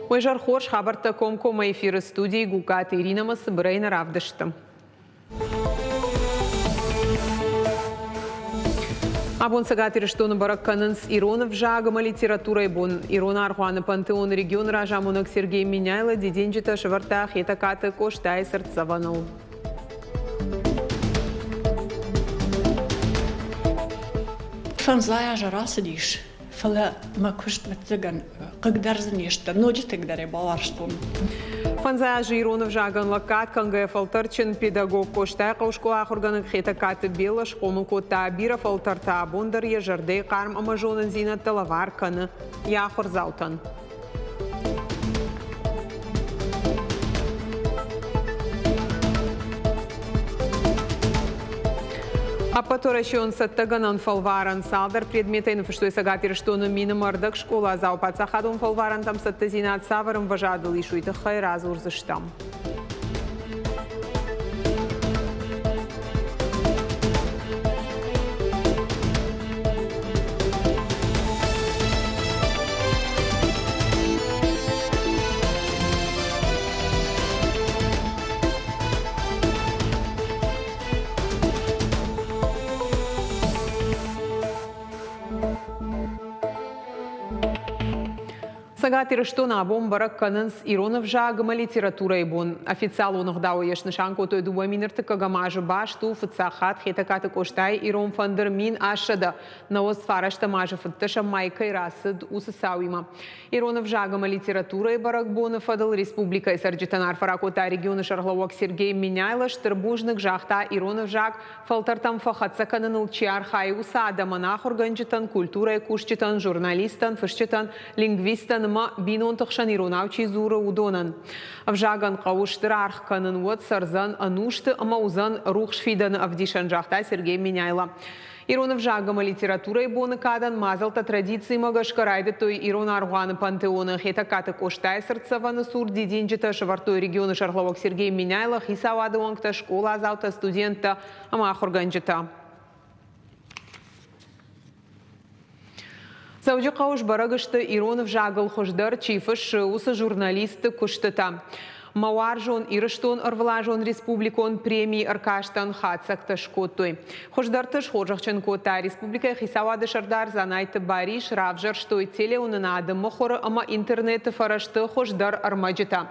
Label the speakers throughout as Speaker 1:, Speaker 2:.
Speaker 1: Уежар хорш хабарта комкома эфиры студии Гукат Ирина Масыбырайна Равдышты. Абон сагатыр что на баракканынс Иронов жагыма литература и бон Ирона Архуана Пантеон регион Ражамонок Сергей Миняйла диденджита швартах етакаты коштай сырцаванул.
Speaker 2: Фанзлая жарасы диш. Фала макушт ватцыган кыгдарзынешта, ноди тыгдаре баларштун.
Speaker 1: Фанзая Иронов жаган лакат канга фалтарчин педагог коштай каушкула хурганын хетакаты белаш комуко табира фалтарта бондар ежардей карм амажонын зина талавар каны яхур заутан. А потом саттаганан фалваран салдар предметы инфоштой сагатир что на миномардак школа заупацахадун фалваран там саттазинат саваром вожадал и шуйта хайраз урзаштам. Сагатир что на бомбарак канынс Иронов жагыма литература и бон. Официал он ухдау ешны шанку той дуба минерты кагамажы башту фыцахат хетакаты коштай Ирон фандер мин ашада на осфарашта мажы фыттыша майкой расыд усысауима. Иронов жагыма литература и барак бона фадал республика и сарджитанар фаракота региона Шарловок Сергей Миняйла штырбужных жахта Иронов жаг фалтартам фахатса каныныл чиархай усада монах органджитан культура и кушчитан журналистан фышчитан лингвистан бинон тахшан Иронавчи зура удонан. Авжаган кауштыр архканын вот сарзан анушты амаузан рухшфидан авдишан жахта Сергей Миняйла. Иронов жагыма литература и боны кадан мазалта традиции магашкарайды той Ирон Архуана Пантеона хетакаты коштай сырцаваны сур дидинджита швартой региона Шарловок Сергей Миняйла хисавады онгта школа азаута студента амахурганджита. Сауджи қауш барагышты Иронов жагыл хождар чифыш усы журналисты куштыта. Мауаржон ирыштон арвлажон республикон премии аркаштан хатсакта шкотой. Хождартыш хожахчен кота республика хисавады шардар занайты бариш равжар штой телеунанады мохора ама интернеты фарашты хождар армаджита.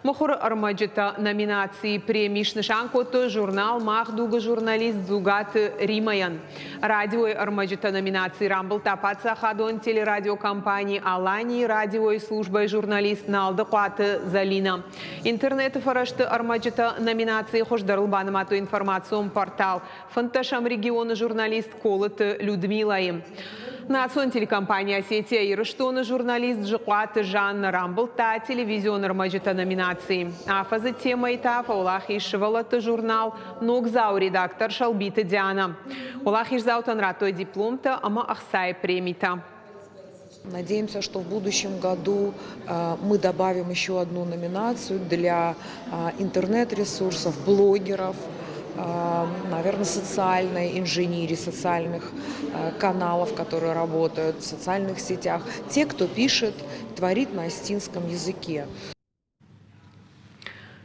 Speaker 1: Мохора армаджита номинации премии шнышанкото журнал Махдуга журналист Зугат Римаян. Радио армаджита номинации Рамбл Тапаца Хадон телерадиокомпании Алани радио и служба журналист Налдакуаты Залина. Интернет фарашты армаджита номинации хождарлбаным ату информацион портал Фанташам региона журналист Колыты Людмилаим. Национ телекомпания Осетия Ирыштона журналист Жикуаты Жанна Рамблта телевизион армаджита номинации. Афазы тема этапа Улахиш Валаты журнал Ногзау редактор Шалбита Диана. Улахиш заутан ратой дипломта ама ахсай премита.
Speaker 3: Надеемся, что в будущем году мы добавим еще одну номинацию для интернет-ресурсов, блогеров, наверное, социальной инженерии, социальных каналов, которые работают в социальных сетях. Те, кто пишет, творит на остинском языке.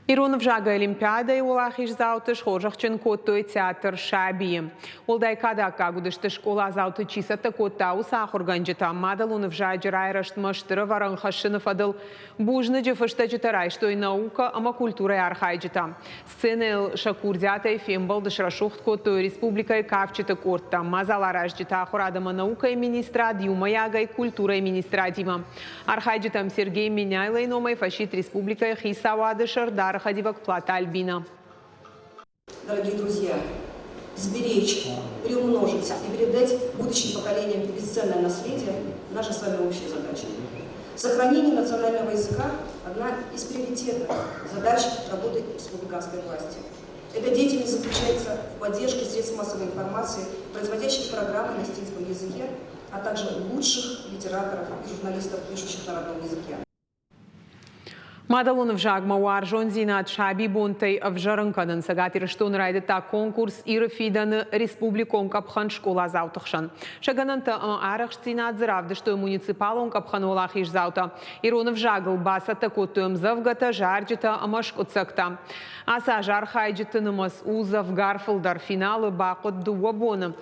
Speaker 1: Иронов жага Олимпиада и улахиш заутыш хожахчен коттой театр Шаби. Олдай кадака гудышты школа зауты чисата котта усах органджита мадалунов жаджи райрашт маштыры варанхашынов адыл бужны джифышта джитарай, что и наука, ама культура и архайджита. Сцены шакурдята и фембал дышрашухт коттой республика и кавчита корта. Мазала рajджита ахурадама наука и министра дюма яга и культура и министра дима. Архайджитам Сергей Миняйла и номай фашит республика и хисавады шардар Ходивок Плата Альбина.
Speaker 4: Дорогие друзья, сберечь, приумножить и передать будущим поколениям бесценное наследие – наша с вами общая задача. Сохранение национального языка – одна из приоритетных задач работы республиканской власти. Эта деятельность заключается в поддержке средств массовой информации, производящих программы на остинском языке, а также лучших литераторов и журналистов, пишущих на родном языке.
Speaker 1: Мадалон в жагма уаржон зинат шаби бонтай в жаранканын сагатир штон райдыта конкурс ирфидан республикон капхан школа заутахшан. Шагананта арах зинат зравды, что муниципалон капхан олахиш заута. Иронов жагл басата котуем завгата жарджита амашкоцакта. Аса жар хайджита намас узав гарфалдар финалы бақот дуабона.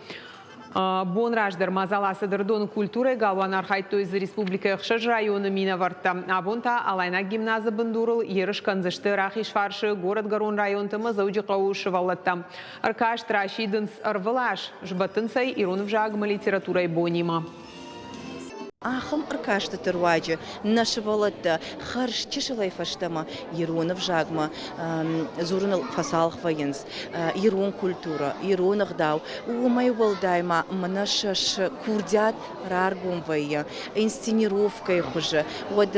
Speaker 1: Бон раждар мазаласы дырдон культуры галван архайту из республика Хшаж района Минаварта. Абонта алайна гимназы бандурыл ерыш канзышты рахиш фаршы город Гарон районта мазауджи қауышы валатта. Аркаш трашидынс арвалаш жбатынсай Иронов жагма литературой бонима.
Speaker 5: Ахам аркашта терваджи, нашевалата, харш чешелай фаштама, Иронов жагма, зурнал фасалх военс, Ирон культура, Иронах дау, умай валдайма, манашаш курдят раргум вая, инсценировка их уже, вот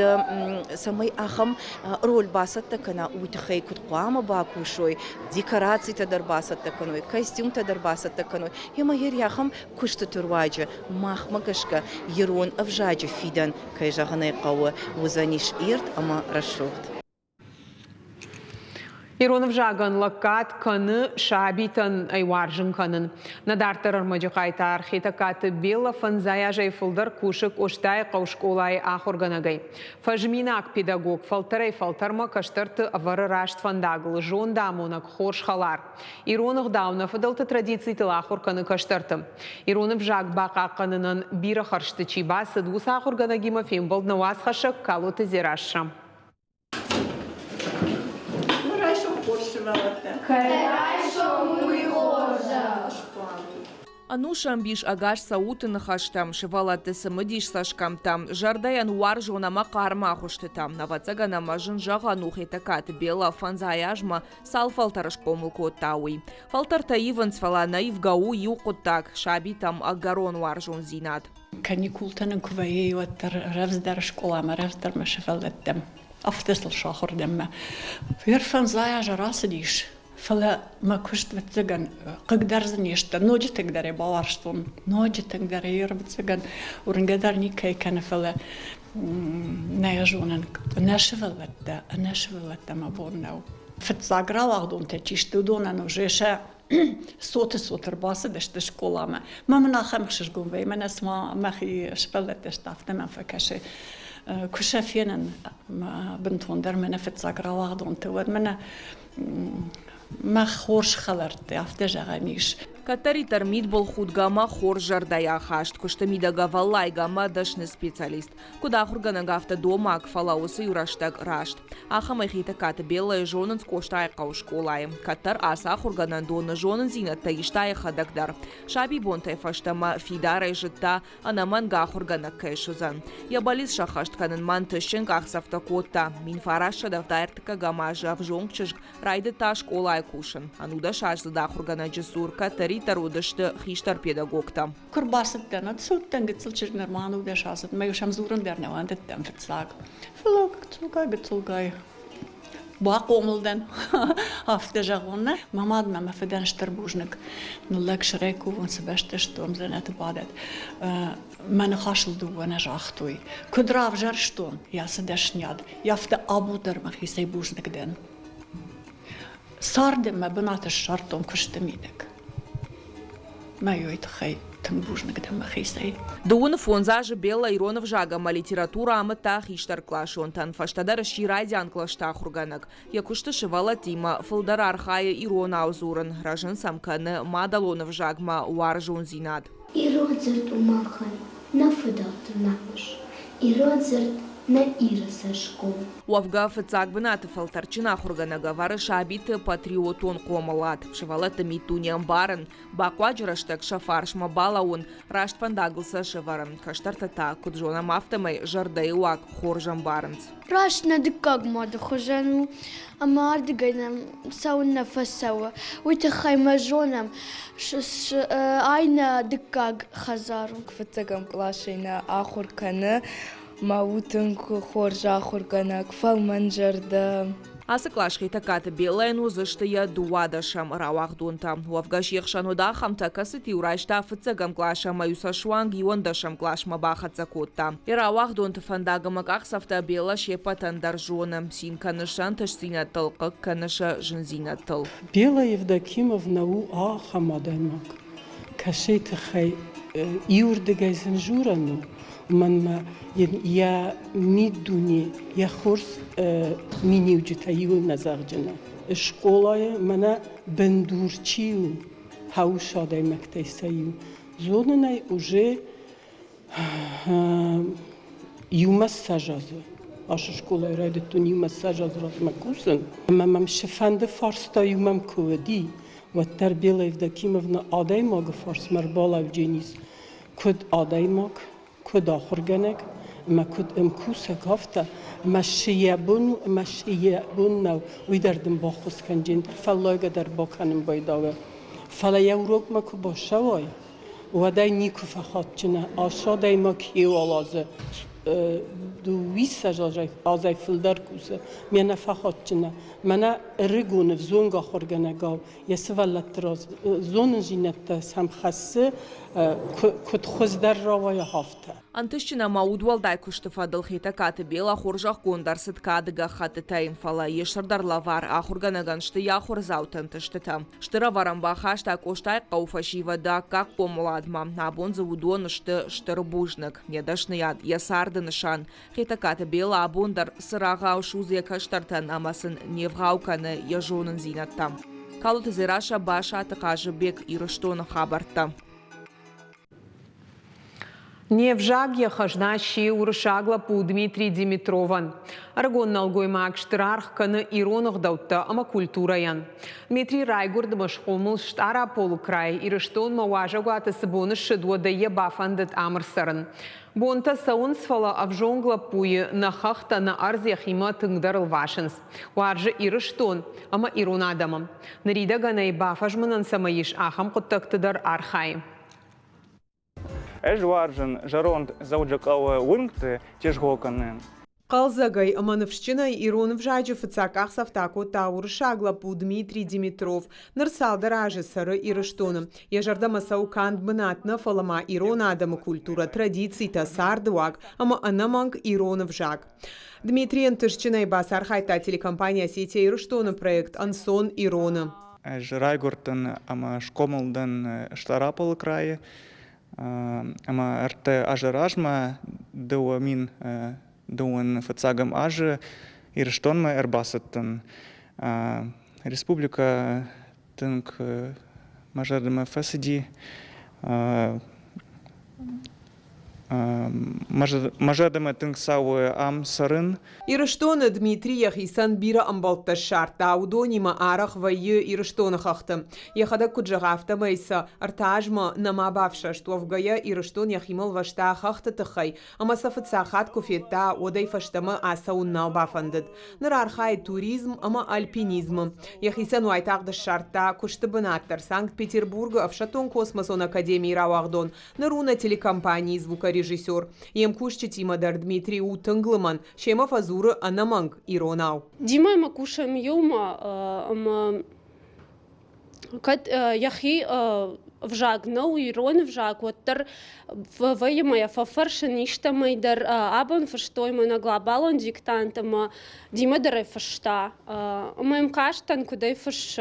Speaker 5: самый ахам роль басат такана, утхай кутқама бакушой, декорации тадар басат таканой, костюм тадар басат таканой, и магир яхам кушта терваджи, махмагашка, Ирон жаджи фидан кайжаганай қауы узаниш ирт ама рашухт.
Speaker 1: Иронов жаган лакат каны шабитан айваржын канын. Надартар армаджықайта архита каты бела фанзая жайфылдар кушык оштай қаушколай ахорганагай. Фажминак педагог фалтарай фалтарма каштырты авары рашт фандагыл жон дамонак хорш халар. Иронов дауна фадалты традиции тылахор каны каштырты. Иронов жаг бақа канынан бира харшты чиба сыдус ахорганагима фембал наваз хашак калоты зираша.
Speaker 6: Анушам биш агаш саутын хаштам, шевалаты самыдиш сашкамтам, жардаян уаржонама карма хуштытам, навацагана мажын жағанух етакат бела фанзаяжма сал фалтарашкому коттауи. Фалтарта иванс фала наив гау юқоттак, шабитам агарон уаржон зинат.
Speaker 2: Каникултанын кувайи ваттар равздар школама, равздар машевалаттам. Афтесл шахор демма. Фер фанзаяжа расидиш. Фала ما كنت بتزجن قدر زنيشت نوجي تقدري باورشتون نوجي تقدري يربتزجن ورنقدرني كي كان فلا نيجونن نشفلت ما بورناو فتزاجرا واخدون تجيشتو دونا نوجيشا صوت رباسة دشت شكولا ما منا خمش شقوم بي من اسمع ما خي شفلت اشتافت ما فكشي كوشا فينا بنتون در من فتزاجرا واخدون تود من ما خورش خلرت افته جغنيش
Speaker 6: Катари тармит был худгама хор жардая хашт, куштамида гавалай гама дашный специалист. Куда хургана гафта дома акфалаусы юраштаг рашт. Ахама хита ката белая жонан скоштай каушколай. Катар аса хургана дона жонан зина таиштай хадагдар. Шаби бонтай фаштама фидара житта анаман га хургана кайшузан. Ябалис шахашт канан ман тышен гахсафта кота. Мин фараша давтартка гама жав жонгчыжг райды таш колай кушан. Ануда шаш зада хургана джесур катари тарудышты хиштар педагогта.
Speaker 2: Курбасыттан отсылттан гыцылчыр норману дешасыт. Мы ушам зурын дерневан деттен ферцлаг. Филог гыцылгай. Бак омылдан. Афте жагонна. Мамад мама феден штарбужник. Нуллак шреку вон себеште штом зенет бадет. Мен хашылду вона жахтуй. Кудрав жар штон. Я седешняд. Яфте абудер махисей бужник ден. Сардем ма бынаты шартом куштамидек. ما يتخي تنبوجنك دم خيسي
Speaker 6: Дун фонзаж бела Иронов жагама литература амата хиштар клашонтан фаштадар ширайдян клашта хурганак. Якушта шевала тима фылдар архая Ирона аузуран ражын самканы мадалонов жагма уаржон зинат.
Speaker 7: Иродзерт умахан нафыдат нахуш. Иродзерт на ирасашко.
Speaker 6: Уавга фацагбнат фалтарчина хурганага вара шабит патриотон комалат. Шевалата митуниам баран. Бакваджраштак шафаршма балаун. Рашт пандагылса шеваран. Каштартата куджона мафтамай жардаюак хоржам баранц.
Speaker 7: راشنا دقاق ماذا خجانو أما أردقنا سوينا فسوا ويتخيم جونم عينا دقاق خزارو
Speaker 8: فتقم كلاشينا آخر كان موتن خورج آخر كان كفال منجر دا
Speaker 6: Асы клашхита каты белайн узыштыя дуадашам рауахдунта. Уавгаш ехшануда хамта касыти урайшта фыцагам клашама юсашуанг юондашам клашма бахатса котта. И рауахдунта фандагамак ахсафта бела шепатан даржоным. Син канышан ташсина тылқы каныша жынзина тыл.
Speaker 9: Бела Евдокимовна у ахамадаймак. Кашейты хай иурдыгайзен журану. من یا میدونی یا خورس مینیو جتاییو نزاجنا اشکولای من بندورچیو هاوشاده مکتیسایو زوننای اوجه یو مساجازه آش اشکولای راید تو نیو مساجاز راز مکوسن من شفند فارس تا یو مم کودی و تربیل ایفداکیمونا آدای ماگ فارس مربالا و جینیز کد آدای ماگ کد آخرگنگ ما کد امکوسه گفته مشیبون نو ویدردم با خوز کنجین فلاگه در با کنم بایداوه فلا یوروگ ما که باشه وای و دای نیکو فخات چنه آشادای ما کیو آلازه دو ویسه جاجای آزای فلدر کوسه میانه فخات چنه منه رگونه و زونگ آخرگنه گاو یه سوالت راز زون جینت سم خسته کد خوز در راوای هافته
Speaker 6: Антышчина маудвал дайкушты фадылхита каты бела хоржах гондарсыт кадыга хаты тайм фала ешырдар лавар ахурганаганшты яхур заутантыштыта. Штыра варамбахашта коштай кауфашива да как помладма. Набон завудонышты штырбужнак. Недашны яд ясарды нышан. Хита каты бела абондар сырагау шузия каштартан амасын невгауканы яжонын зинатта. Калуты зираша баша атыкажы бек ирыштоны хабарта.
Speaker 1: Не в жаге хажнащи уршагла по Дмитрий Димитрован. Аргон налгой мак штырарх каны иронах даутта ама культура ян. Дмитрий Райгурд машхомыл штара полукрай ирыштон маважагу атасыбоны шыдуа да ебафандет амырсарын. Бонта саунсфала авжонгла пуи на хахта на арзяхима тыңдарыл вашынс. Уаржы ирыштон ама ирон адамам. Нарида ганай бафажманан самаиш ахам құттақтыдар архай.
Speaker 10: Ежваржен жаронд зауджакауэ унгты тежгоканы.
Speaker 1: Қалзагай амановщина Ирон вжаджи фыцаках савтако таур шагла по Дмитрий Димитров. Нырсал даражи сары ирыштоным. Ежардама сауканд бынатна фалама Ирон адама культура традиций та сардуак, ама анаманг Ирон вжаг. Дмитрий Антышчина и басархайта телекомпания сети ирыштоны проект Ансон Ирона.
Speaker 10: Райгуртен ама шкомылдан штарапал крае. Ама арте ажаражма дуа мин дуан фацагам аже ирштонма эрбасаттан республика тынк мажардама фасиди мажардама тынк сауэ ам сарын.
Speaker 1: Ирыштоны Дмитрий Исан бира амбалта шарта аудонима арах вайы ирыштоны хахтым. Яхада куджагафта майса артажма нама бавша, что в гая ирыштон яхимал вашта хахта тахай, ама сафацахат кофета одай фаштама аса уннал бафандыд. Нарархай туризм ама альпинизм. Яхисан уайтагда шарта куштабанаттар Санкт-Петербурга авшатон космосон академии Рауахдон, наруна телекомпании звукорежиссер. Ем кушчетима дар Дмитрий Утанглыман, шема фазура анаманг иронау.
Speaker 11: Дима макушам юма кат яхи вжагнау ирон вжаг оттер вайма фафаршен иштамай дар абан фаштойма на глобалон диктантама Дима дар фашта моим каштан кудай фаш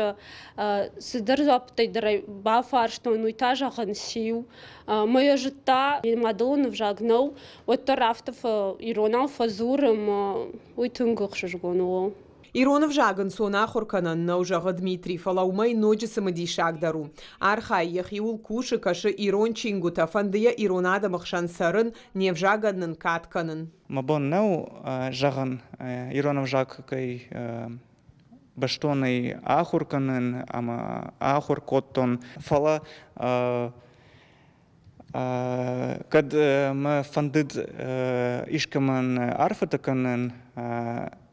Speaker 11: сидар заптай дар бафарштон уйтажа хансиу моя жита мадон вжагнау оттер автов иронал фазурам уйтунгох шжгону.
Speaker 1: Иронов жаган сона хорканан наужага Дмитрий фалаумай ноджи самадишак дару. Архай яхиул куши каши ирон чингута фандия иронада махшан сарын невжаганын катканын.
Speaker 10: Мабон нау жаган иронов жаг кай баштоной ахурканын ама ахур коттон фала кад ма фандид ишкаман арфатаканын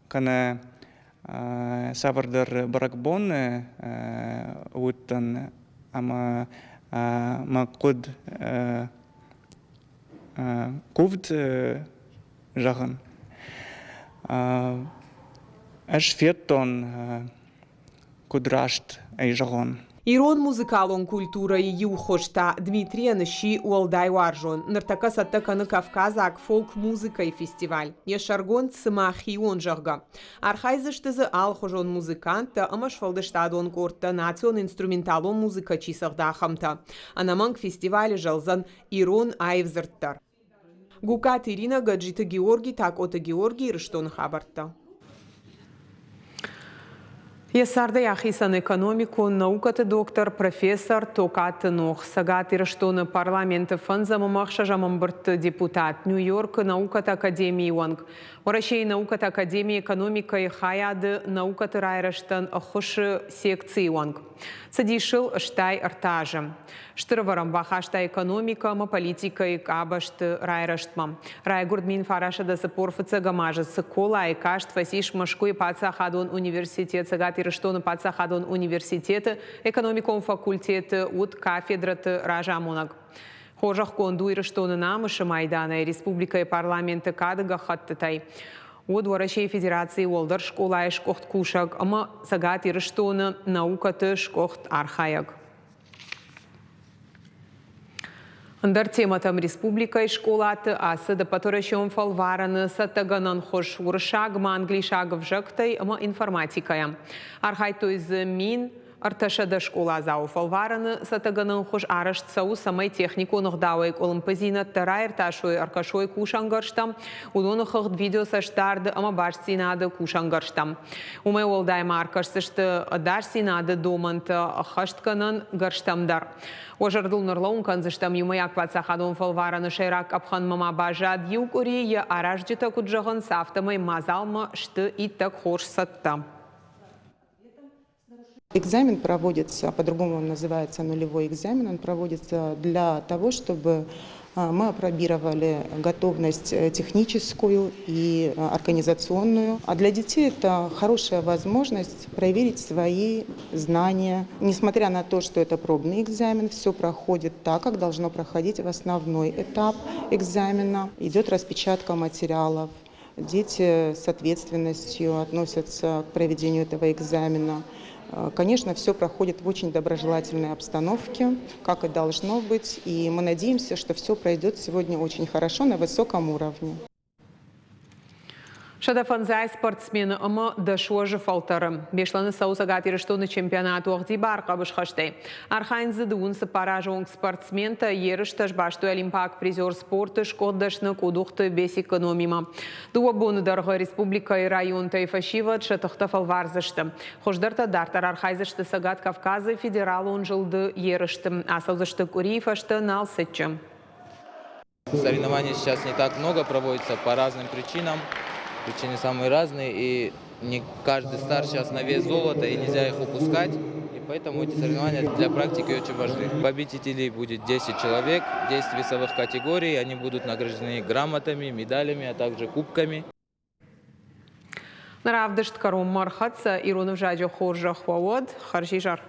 Speaker 10: кана Савардар баракбон уттан ама макуд кувд жаган Эш феттон кудрашт эйжагон.
Speaker 1: Ирон музыкалон культура и ухошта Дмитрия Ныши Уалдай Варжон. Нартака саттаканы Кавказак фолк музыка и фестиваль. Ешаргон цымахи он жарга. Архайзыштызы алхожон музыканта, амашфалдыштадон корта национ инструменталон музыка чисахдахамта. Анаманг фестивале жалзан Ирон айвзырттар. Гукат Ирина Гаджита Георгий так ота Георгий Рыштон хабарта. Есарда яхисан экономику наукаты доктор профессор Токат Нох Сагат Ирыштоны парламенты фанзамы махшажамамбырт депутат Нью-Йорк наукат академии Уанг. Орашей наукат академии экономика и хаяды наукаты райраштан ахуши секции Уанг. Садишил штай артажа. Штырварам бахашта экономика, ма политика и кабашт райраштма. Райгурдмин фарашада сапорфыца гамажа сыкола и кашт фасиш машкуй паца хадон университет Сагат Ирыштоны паца хадон университеты экономиком факультеты от кафедраты ражамонаг. Хожах конду Ирыштоны намышы майдана и республика и парламенты кадыга хаттытай. От Орашей Федерации Уолдар школа и шкохт кушаг, ама Сагат Ирыштоны наукаты шкохт архаяг. Андар тематам республика и школаты асы да паторашем фалвараны сатаганан хош уршагма англишагов жактай, ама информатикая. Архай то из мин арташада школа зау фалвараны сатаганан хош арашт сау самай технику нагдауэк олымпазина тарайр ташой аркашой кушангарштам, удоны хахт видео саштарды, ама башсинады кушангарштам. Умай олдай маркашсышты дарсинады доманты хаштканан гарштамдар. Ожардул нурлаун канзыштам юмаяк ватсахадон фалвараны шайрак абхан мама бажад юкури я аражджита куджаган сафтамай мазалма шты и так хош сатта.
Speaker 12: Экзамен проводится, по-другому он называется нулевой экзамен, он проводится для того, чтобы мы опробировали готовность техническую и организационную. А для детей это хорошая возможность проверить свои знания. Несмотря на то, что это пробный экзамен, все проходит так, как должно проходить в основной этап экзамена. Идет распечатка материалов. Дети с ответственностью относятся к проведению этого экзамена. Конечно, все проходит в очень доброжелательной обстановке, как и должно быть, и мы надеемся, что все пройдет сегодня очень хорошо на высоком уровне.
Speaker 1: Шадафанзай спортсмены ама дашуажы фалтары. Бешланы сау Сагат Ирыштоны чемпионату ағдибар қабыш хаштай. Архайнзы дуынсы паражуың спортсмента ерішташ башты олимпак призер спорты шкоддашны кудуқты бес экономима. Дуа бонударғы республика и район тайфашива чатықта фалварзышты. Хождарта дартар архайзышты Сагат Кавказы федерал он жылды ерішті. Асаузышты Куриевашты налсытчы.
Speaker 13: Соревнований сейчас не так много, проводится по разным причинам. Причины самые разные, и не каждый старт сейчас на вес золота, и нельзя их упускать. И поэтому эти соревнования для практики очень важны. Победителей будет 10 человек, 10 весовых категорий. Они будут награждены грамотами, медалями, а также кубками.
Speaker 1: Наравдышт каром мархатса Иронов жадё хоржа хвавод, харшишар.